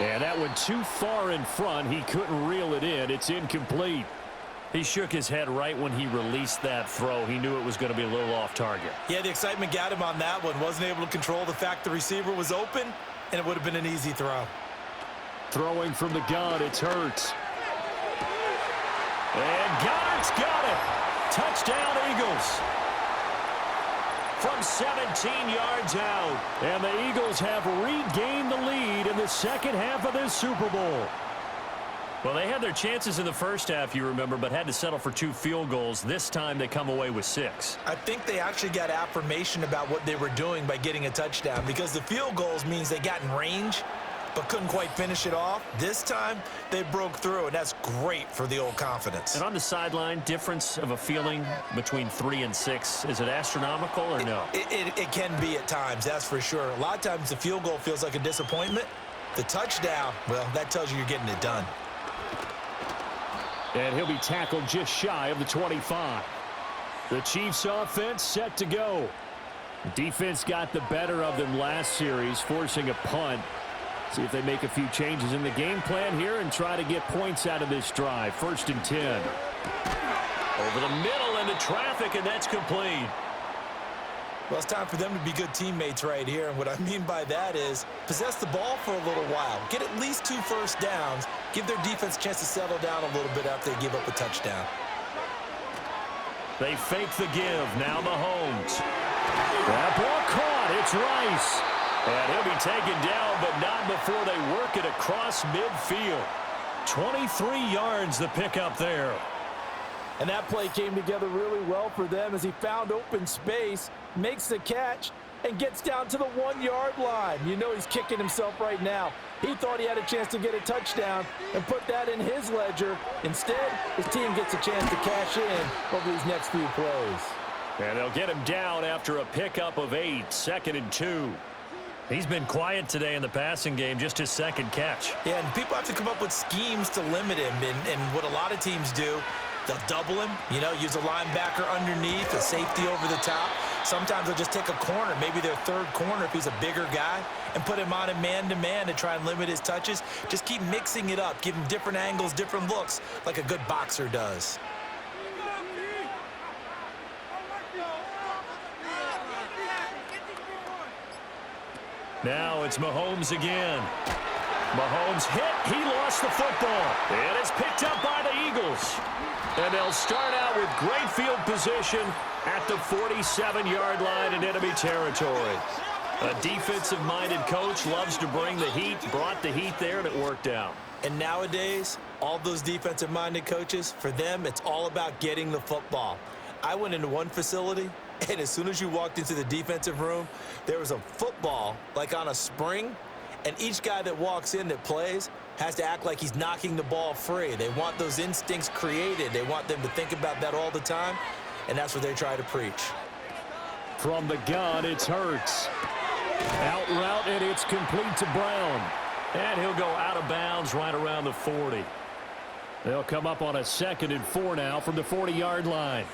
Speaker 2: And that one too far in front. He couldn't reel it in. It's incomplete. He shook his head right when he released that throw. He knew it was going to be a little off target.
Speaker 3: Yeah, the excitement got him on that one. Wasn't able to control the fact the receiver was open, and it would have been an easy throw.
Speaker 2: Throwing from the gun, it's Hurts. And Goddard's got it. Touchdown, Eagles. From 17 yards out. And the Eagles have regained the lead in the second half of this Super Bowl. Well, they had their chances in the first half, you remember, but had to settle for 2 field goals. This time they come away with 6.
Speaker 3: I think they actually got affirmation about what they were doing by getting a touchdown, because the field goals means they got in range but couldn't quite finish it off. This time they broke through, and that's great for the old confidence.
Speaker 2: And on the sideline, difference of a feeling between 3 and 6, is it astronomical or no?
Speaker 3: It can be at times, that's for sure. A lot of times the field goal feels like a disappointment. The touchdown, well, that tells you you're getting it done.
Speaker 2: And he'll be tackled just shy of the 25. The Chiefs offense set to go. Defense got the better of them last series, forcing a punt. See if they make a few changes in the game plan here and try to get points out of this drive. 1st and 10. Over the middle into traffic, and that's complete.
Speaker 3: Well, it's time for them to be good teammates right here. And what I mean by that is possess the ball for a little while. Get at least 2 first downs. Give their defense a chance to settle down a little bit after they give up a touchdown.
Speaker 2: They fake the give. Now Mahomes. That ball caught. It's Rice. And he'll be taken down, but not before they work it across midfield. 23 yards the pickup there.
Speaker 3: And that play came together really well for them as he found open space, makes the catch, and gets down to the 1-yard line. You know he's kicking himself right now. He thought he had a chance to get a touchdown and put that in his ledger. Instead, his team gets a chance to cash in over these next few plays.
Speaker 2: And they'll get him down after a pickup of 8, 2nd and 2. He's been quiet today in the passing game, just his 2nd catch.
Speaker 3: Yeah, and people have to come up with schemes to limit him. And what a lot of teams do, they'll double him, you know, use a linebacker underneath, a safety over the top. Sometimes they'll just take a corner, maybe their 3rd corner if he's a bigger guy, and put him on a man-to-man to try and limit his touches. Just keep mixing it up, give him different angles, different looks, like a good boxer does.
Speaker 2: Now it's Mahomes again. Mahomes hit. He lost the football. And it's picked up by the Eagles. And they'll start out with great field position at the 47-yard line in enemy territory. A defensive-minded coach loves to bring the heat, brought the heat there, and it worked out.
Speaker 3: And nowadays, all those defensive-minded coaches, for them, it's all about getting the football. I went into one facility, And as soon as you walked into the defensive room, there was a football like on a spring, and each guy that walks in that plays has to act like he's knocking the ball free. They want those instincts created. They want them to think about that all the time, and that's what they try to preach.
Speaker 2: From the gun, it's Hurts. Out route, and it's complete to Brown. And he'll go out of bounds right around the 40. They'll come up on a 2nd and 4 now from the 40-yard line.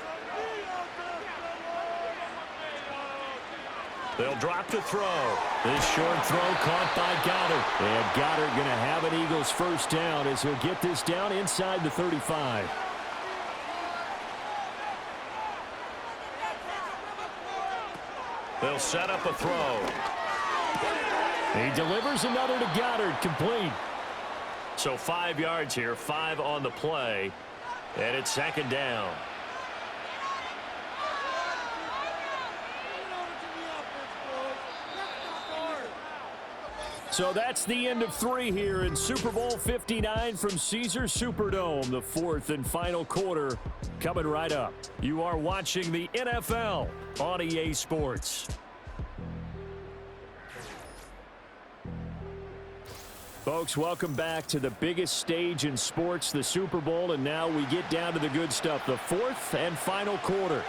Speaker 2: They'll drop to throw. This short throw caught by Goddard. And Goddard going to have an Eagles first down as he'll get this down inside the 35. They'll set up a throw. He delivers another to Goddard, complete. So 5 yards here, 5 on the play, and it's 2nd down. So that's the end of 3 here in Super Bowl 59 from Caesars Superdome. The 4th and final quarter coming right up. You are watching the NFL on EA Sports. Folks, welcome back to the biggest stage in sports, the Super Bowl, and now we get down to the good stuff, the 4th and final quarter.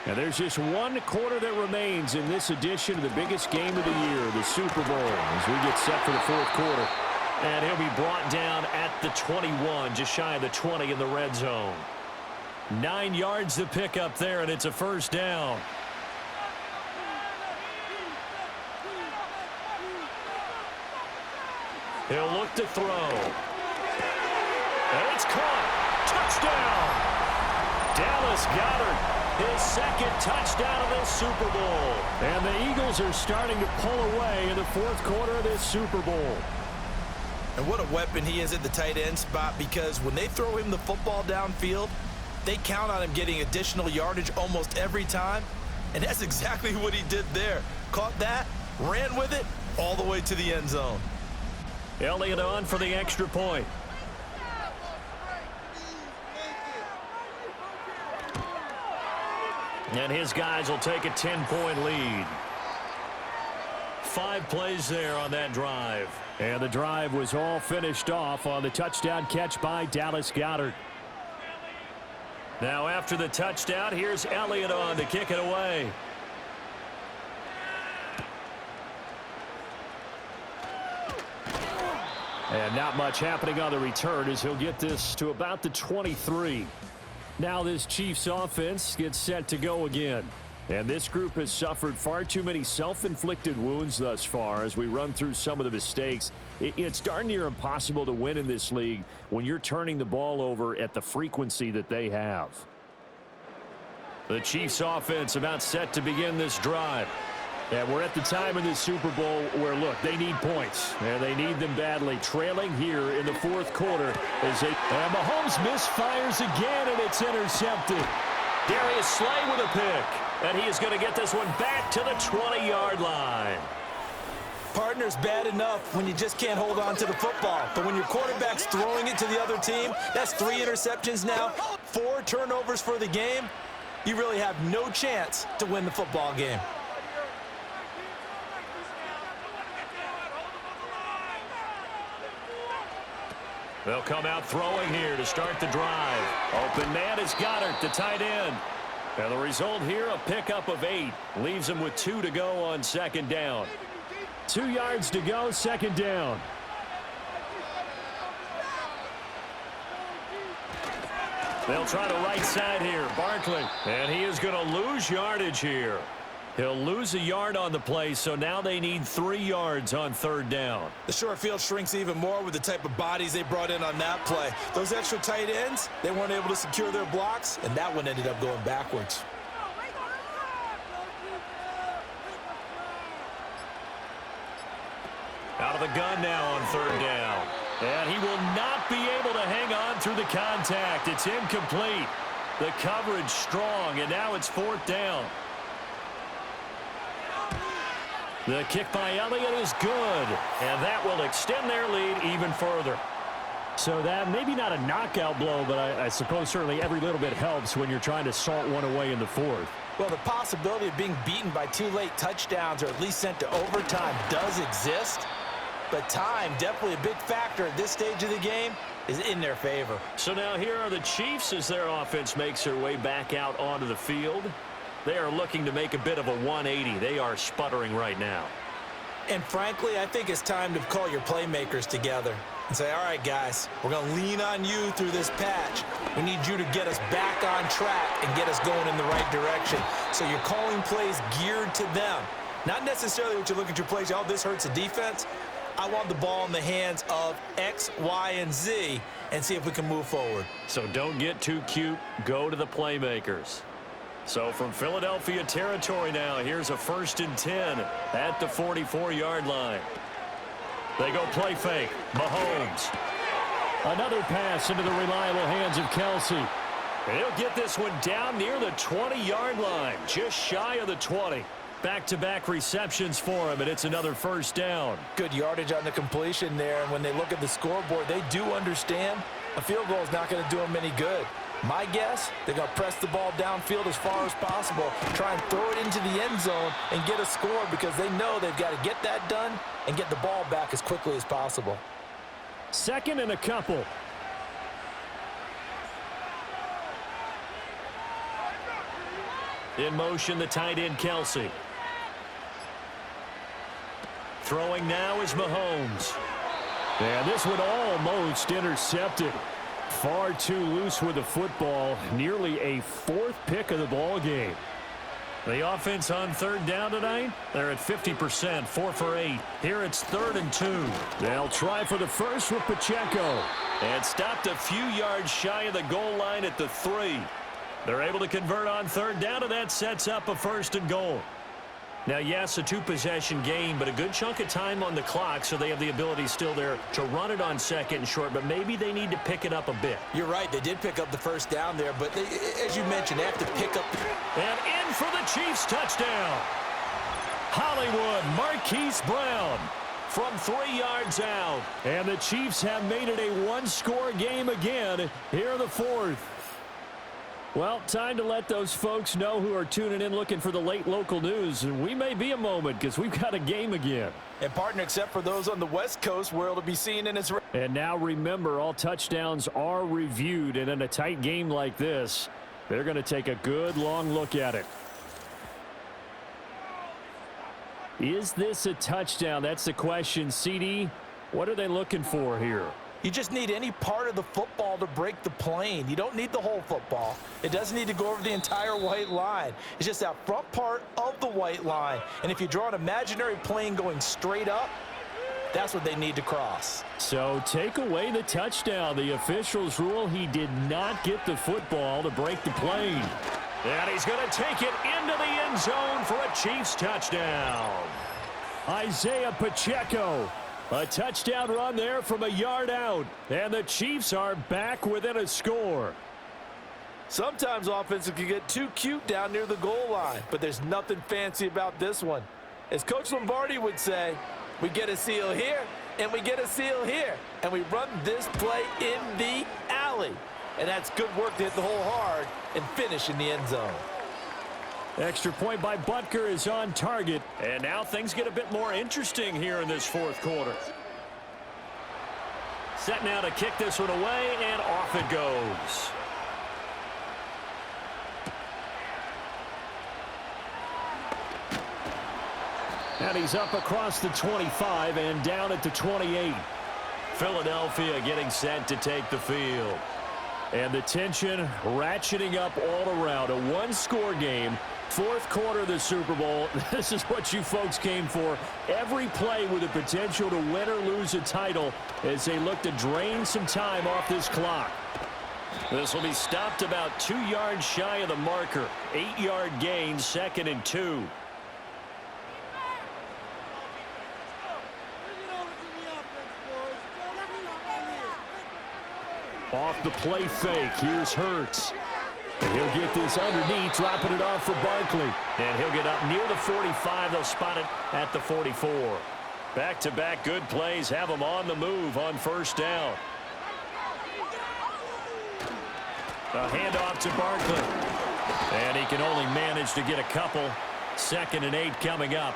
Speaker 2: And there's just one quarter that remains in this edition of the biggest game of the year, the Super Bowl, as we get set for the 4th quarter. And he'll be brought down at the 21, just shy of the 20 in the red zone. 9 yards to pick up there, and it's a first down. He'll look to throw. And it's caught. Touchdown. Dallas Goedert. His 2nd touchdown of this Super Bowl. And the Eagles are starting to pull away in the 4th quarter of this Super Bowl.
Speaker 3: And what a weapon he is at the tight end spot, because when they throw him the football downfield, they count on him getting additional yardage almost every time. And that's exactly what he did there. Caught that, ran with it, all the way to the end zone.
Speaker 2: Elliott on for the extra point. And his guys will take a 10-point lead. 5 plays there on that drive. And the drive was all finished off on the touchdown catch by Dallas Goedert. Now after the touchdown, here's Elliott on to kick it away. And not much happening on the return as he'll get this to about the 23. Now this Chiefs offense gets set to go again. And this group has suffered far too many self-inflicted wounds thus far as we run through some of the mistakes. It's darn near impossible to win in this league when you're turning the ball over at the frequency that they have. The Chiefs offense about set to begin this drive. And we're at the time in this Super Bowl where, look, they need points. And they need them badly. Trailing here in the 4th quarter as and Mahomes misfires again, and it's intercepted. Darius Slay with a pick. And he is going to get this one back to the 20-yard line.
Speaker 3: Partner's bad enough when you just can't hold on to the football. But when your quarterback's throwing it to the other team, that's 3 interceptions now, 4 turnovers for the game. You really have no chance to win the football game.
Speaker 2: They'll come out throwing here to start the drive. Open man is Goddard, the tight end. And the result here, a pickup of 8. Leaves him with 2 to go on 2nd down. 2 yards to go, 2nd down. They'll try the right side here, Barkley. And he is going to lose yardage here. He'll lose a yard on the play, so now they need 3 yards on 3rd down.
Speaker 3: The short field shrinks even more with the type of bodies they brought in on that play. Those extra tight ends, they weren't able to secure their blocks, and that one ended up going backwards.
Speaker 2: Out of the gun now on 3rd down. And he will not be able to hang on through the contact. It's incomplete. The coverage strong, and now it's 4th down. The kick by Elliott is good, and that will extend their lead even further. So that maybe not a knockout blow, but I suppose certainly every little bit helps when you're trying to salt one away in the 4th.
Speaker 3: Well, the possibility of being beaten by 2 late touchdowns or at least sent to overtime does exist, but time, definitely a big factor at this stage of the game, is in their favor.
Speaker 2: So now here are the Chiefs as their offense makes their way back out onto the field. They are looking to make a bit of a 180. They are sputtering right now.
Speaker 3: And frankly, I think it's time to call your playmakers together and say, all right, guys, we're going to lean on you through this patch. We need you to get us back on track and get us going in the right direction. So you're calling plays geared to them. Not necessarily what you look at your plays, oh, this hurts the defense. I want the ball in the hands of X, Y, and Z and see if we can move forward.
Speaker 2: So don't get too cute. Go to the playmakers. So from Philadelphia territory now, here's a 1st and 10 at the 44-yard line. They go play fake. Mahomes. Another pass into the reliable hands of Kelsey. And he'll get this one down near the 20-yard line, just shy of the 20. Back-to-back receptions for him, and it's another 1st down.
Speaker 3: Good yardage on the completion there, and when they look at the scoreboard, they do understand a field goal is not going to do them any good. My guess, they're going to press the ball downfield as far as possible, try and throw it into the end zone and get a score because they know they've got to get that done and get the ball back as quickly as possible.
Speaker 2: 2nd and a couple. In motion, the tight end, Kelsey. Throwing now is Mahomes. And this one almost intercepted. Far too loose with the football. Nearly a 4th pick of the ball game. The offense on 3rd down tonight, they're at 50%, 4 for 8. Here it's 3rd and 2. They'll try for the first with Pacheco. And stopped a few yards shy of the goal line at the 3. They're able to convert on 3rd down, and that sets up a 1st and goal. Now, yes, a 2-possession game, but a good chunk of time on the clock, so they have the ability still there to run it on 2nd and short, but maybe they need to pick it up a bit.
Speaker 3: You're right. They did pick up the 1st down there, but they, as you mentioned, they have to pick up.
Speaker 2: And in for the Chiefs touchdown. Hollywood, Marquise Brown from 3 yards out. And the Chiefs have made it a 1-score game again here in the 4th. Well, time to let those folks know who are tuning in looking for the late local news. We may be a moment because we've got a game again.
Speaker 3: And partner, except for those on the West Coast where it'll be seen in its...
Speaker 2: And now remember, all touchdowns are reviewed, and in a tight game like this, they're going to take a good long look at it. Is this a touchdown? That's the question. CD, what are they looking for here?
Speaker 3: You just need any part of the football to break the plane. You don't need the whole football. It doesn't need to go over the entire white line. It's just that front part of the white line. And if you draw an imaginary plane going straight up, that's what they need to cross.
Speaker 2: So take away the touchdown. The officials rule he did not get the football to break the plane. And he's going to take it into the end zone for a Chiefs touchdown. Isaiah Pacheco. A touchdown run there from a yard out. And the Chiefs are back within a score.
Speaker 3: Sometimes offenses can get too cute down near the goal line, but there's nothing fancy about this one. As Coach Lombardi would say, we get a seal here, and we get a seal here, and we run this play in the alley. And that's good work to hit the hole hard and finish in the end zone.
Speaker 2: Extra point by Butker is on target. And now things get a bit more interesting here in this 4th quarter. Set now to kick this one away, and off it goes. And he's up across the 25 and down at the 28. Philadelphia getting set to take the field. And the tension ratcheting up all around. A 1-score game. 4th quarter of the Super Bowl. This is what you folks came for. Every play with the potential to win or lose a title as they look to drain some time off this clock. This will be stopped about 2 yards shy of the marker. 8-yard gain, 2nd and 2. Off the play fake. Here's Hurts. And he'll get this underneath, dropping it off for Barkley. And he'll get up near the 45. They'll spot it at the 44. Back-to-back good plays have them on the move on 1st down. A handoff to Barkley. And he can only manage to get a couple. 2nd and 8 coming up.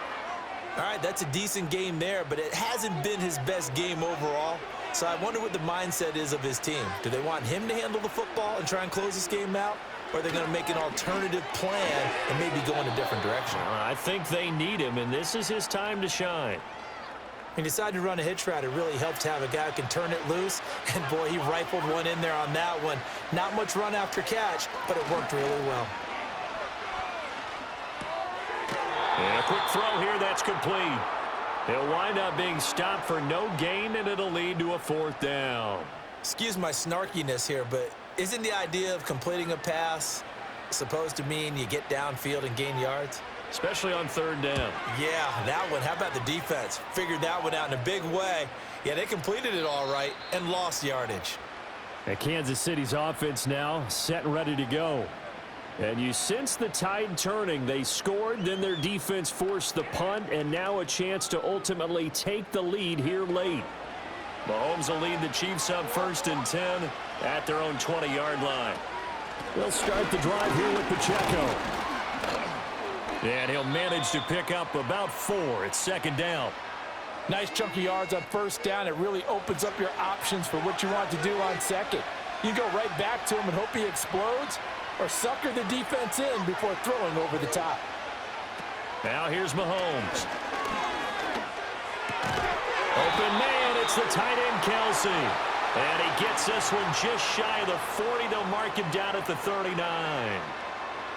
Speaker 3: All right, that's a decent game there, but it hasn't been his best game overall. So I wonder what the mindset is of his team. Do they want him to handle the football and try and close this game out? Or are they going to make an alternative plan and maybe go in a different direction?
Speaker 2: I think they need him, and this is his time to shine.
Speaker 3: He decided to run a hitch route. It really helped to have a guy who can turn it loose. And, boy, he rifled one in there on that one. Not much run after catch, but it worked really well.
Speaker 2: And a quick throw here, that's complete. He'll wind up being stopped for no gain, and it'll lead to a 4th down.
Speaker 3: Excuse my snarkiness here, but isn't the idea of completing a pass supposed to mean you get downfield and gain yards?
Speaker 2: Especially on 3rd down.
Speaker 3: Yeah, that one. How about the defense? Figured that one out in a big way. Yeah, they completed it all right and lost yardage.
Speaker 2: And Kansas City's offense now set and ready to go. And you sense the tide turning. They scored, then their defense forced the punt, and now a chance to ultimately take the lead here late. Mahomes will lead the Chiefs up 1st and 10 at their own 20-yard line. They'll start the drive here with Pacheco. And he'll manage to pick up about 4. It's 2nd down.
Speaker 3: Nice chunk of yards on 1st down. It really opens up your options for what you want to do on 2nd. You go right back to him and hope he explodes, or sucker the defense in before throwing over the top.
Speaker 2: Now here's Mahomes. Open man, it's the tight end, Kelsey. And he gets this one just shy of the 40. They'll mark him down at the 39.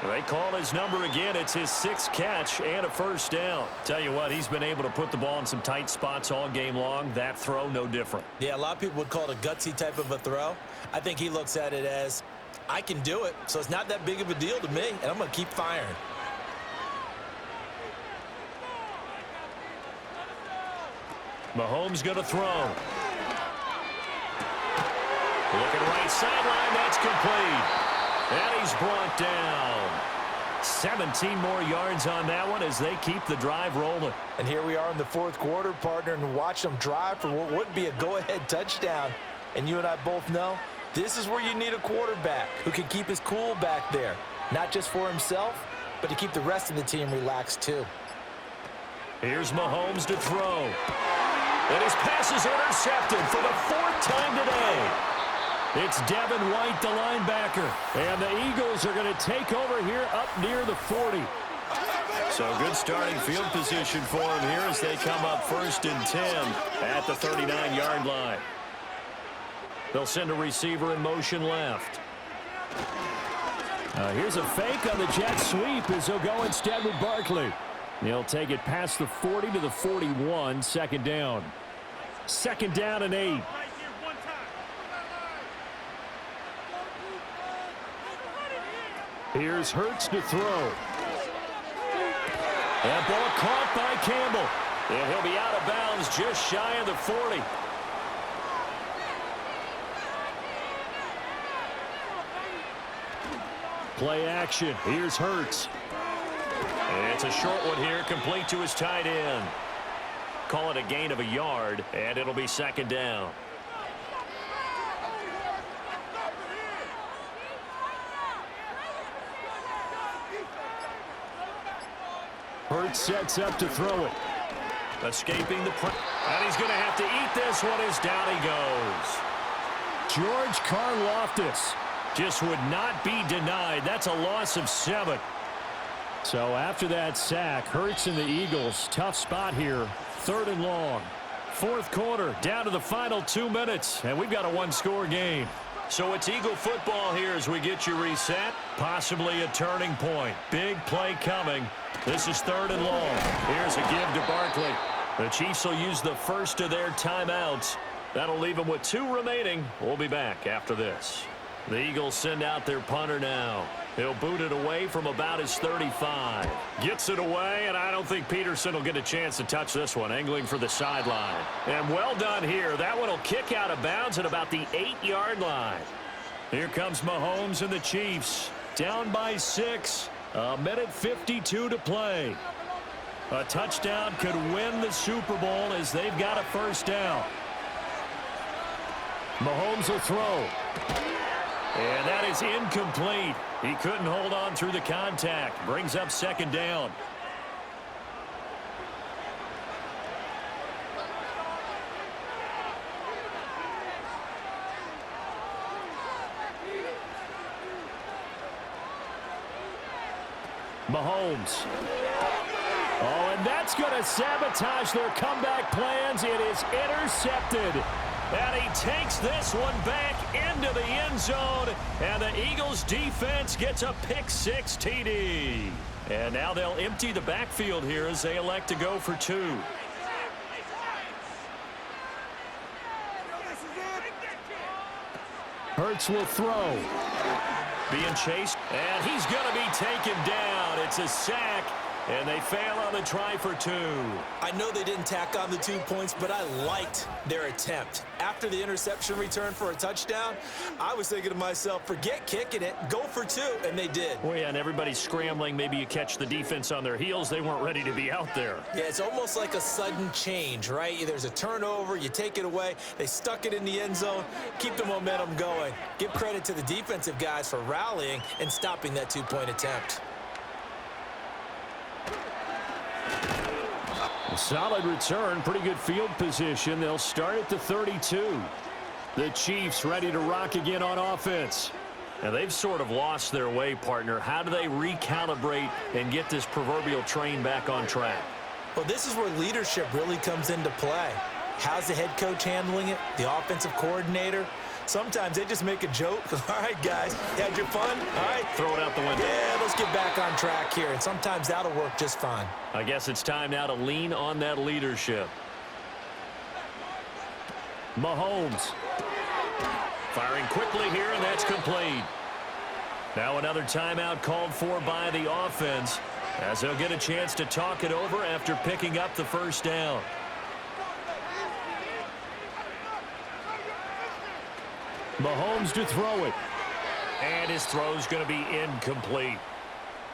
Speaker 2: They call his number again. It's his 6th catch and a 1st down. Tell you what, he's been able to put the ball in some tight spots all game long. That throw, no different.
Speaker 3: Yeah, a lot of people would call it a gutsy type of a throw. I think he looks at it as, I can do it, so it's not that big of a deal to me, and I'm going to keep firing.
Speaker 2: Mahomes going to throw. Looking right sideline, that's complete. And he's brought down. 17 more yards on that one as they keep the drive rolling.
Speaker 3: And here we are in the 4th quarter, partner, and watch them drive for what would be a go-ahead touchdown. And you and I both know this is where you need a quarterback who can keep his cool back there. Not just for himself, but to keep the rest of the team relaxed too.
Speaker 2: Here's Mahomes to throw. And his pass is intercepted for the 4th time today. It's Devin White, the linebacker. And the Eagles are going to take over here up near the 40. So good starting field position for them here as they come up 1st and 10 at the 39-yard line. They'll send a receiver in motion left. Here's a fake on the jet sweep as they'll go instead with Barkley. He'll take it past the 40 to the 41, 2nd down. 2nd down and 8. Here's Hurts to throw. That ball caught by Campbell. And he'll be out of bounds just shy of the 40. Play action. Here's Hurts. And it's a short one here, complete to his tight end. Call it a gain of a yard, and it'll be 2nd down. Hurts sets up to throw it. Escaping the pressure. And he's going to have to eat this one as down he goes. George Karlaftis just would not be denied. That's a loss of 7. So after that sack, Hurts and the Eagles, tough spot here. 3rd and long. 4th quarter, down to the final 2 minutes, and we've got a 1-score game. So it's Eagle football here as we get you reset. Possibly a turning point. Big play coming. This is 3rd and long. Here's a give to Barkley. The Chiefs will use the first of their timeouts. That'll leave them with 2 remaining. We'll be back after this. The Eagles send out their punter now. He'll boot it away from about his 35. Gets it away, and I don't think Peterson will get a chance to touch this one, angling for the sideline. And well done here. That one will kick out of bounds at about the 8-yard line. Here comes Mahomes and the Chiefs. Down by 6. 1:52 to play. A touchdown could win the Super Bowl as they've got a 1st down. Mahomes will throw. And that is incomplete. He couldn't hold on through the contact. Brings up second down. Mahomes. Oh, and that's going to sabotage their comeback plans. It is intercepted. And he takes this one back into the end zone. And the Eagles defense gets a pick-6 TD. And now they'll empty the backfield here as they elect to go for 2. Hurts will throw. Being chased, and he's going to be taken down. It's a sack, and they fail on the try for 2.
Speaker 3: I know they didn't tack on the 2 points, but I liked their attempt. After the interception return for a touchdown, I was thinking to myself, forget kicking it, go for 2, and they did.
Speaker 2: Well, yeah, and everybody's scrambling. Maybe you catch the defense on their heels. They weren't ready to be out there.
Speaker 3: Yeah, it's almost like a sudden change, right? There's a turnover, you take it away, they stuck it in the end zone, keep the momentum going. Give credit to the defensive guys for rallying and stopping that 2-point attempt.
Speaker 2: A solid return, pretty good field position. They'll start at the 32. The Chiefs ready to rock again on offense. Now, they've sort of lost their way, partner. How do they recalibrate and get this proverbial train back on track?
Speaker 3: Well, this is where leadership really comes into play. How's the head coach handling it? The offensive coordinator? Sometimes they just make a joke. All right, guys, you had your fun? All right.
Speaker 2: Throw it out the window.
Speaker 3: Yeah, let's get back on track here. And sometimes that'll work just fine.
Speaker 2: I guess it's time now to lean on that leadership. Mahomes. Firing quickly here, and that's complete. Now another timeout called for by the offense, as they'll get a chance to talk it over after picking up the first down. Mahomes to throw it. And his throw's going to be incomplete.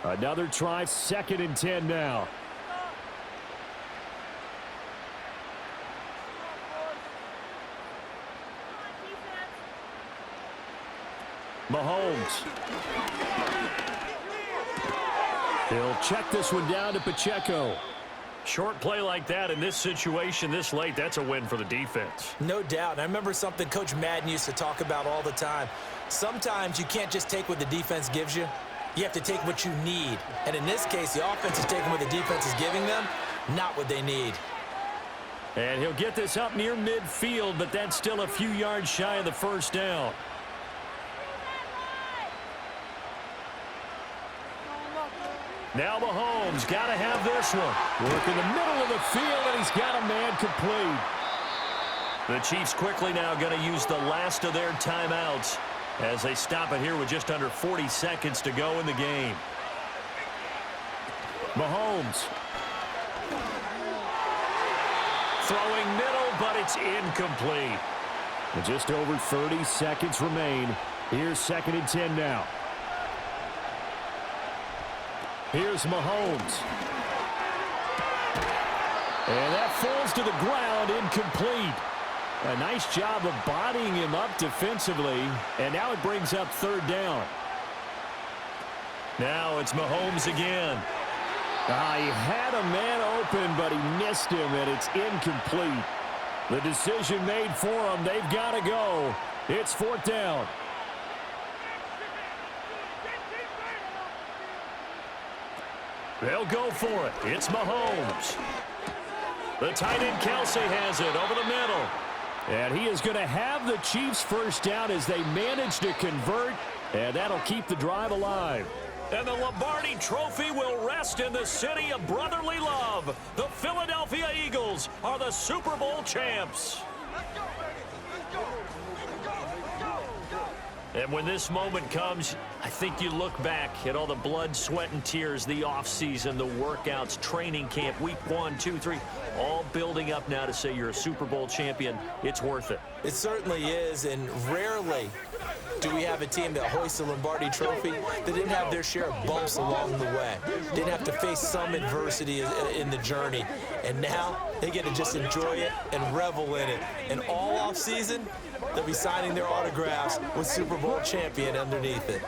Speaker 2: Another try, 2nd and 10 now. Mahomes. He'll check this one down to Pacheco. Short play like that in this situation this late, that's a win for the defense.
Speaker 3: No doubt. I remember something Coach Madden used to talk about all the time. Sometimes you can't just take what the defense gives you. You have to take what you need. And in this case, the offense is taking what the defense is giving them, not what they need.
Speaker 2: And he'll get this up near midfield, but that's still a few yards shy of the first down. Now Mahomes got to have this one. Work in the middle of the field, and he's got a man complete. The Chiefs quickly now going to use the last of their timeouts as they stop it here with just under 40 seconds to go in the game. Mahomes. Throwing middle, but it's incomplete. And just over 30 seconds remain. Here's 2nd and 10 now. Here's Mahomes. And that falls to the ground, incomplete. A nice job of bodying him up defensively. And now it brings up 3rd down. Now it's Mahomes again. He had a man open, but he missed him, and it's incomplete. The decision made for him. They've got to go. It's 4th down. They'll go for it. It's Mahomes. The tight end Kelsey has it over the middle. And he is going to have the Chiefs first down as they manage to convert. And that'll keep the drive alive. And the Lombardi Trophy will rest in the city of brotherly love. The Philadelphia Eagles are the Super Bowl champs. And when this moment comes, I think you look back at all the blood, sweat, and tears, the offseason, the workouts, training camp, week 1, 2, 3, all building up now to say you're a Super Bowl champion. It's worth it.
Speaker 3: It certainly is, and rarely do we have a team that hoists the Lombardi Trophy that didn't have their share of bumps along the way, didn't have to face some adversity in the journey, and now they get to just enjoy it and revel in it. And all offseason, they'll be signing their autographs with Super Bowl champion underneath it.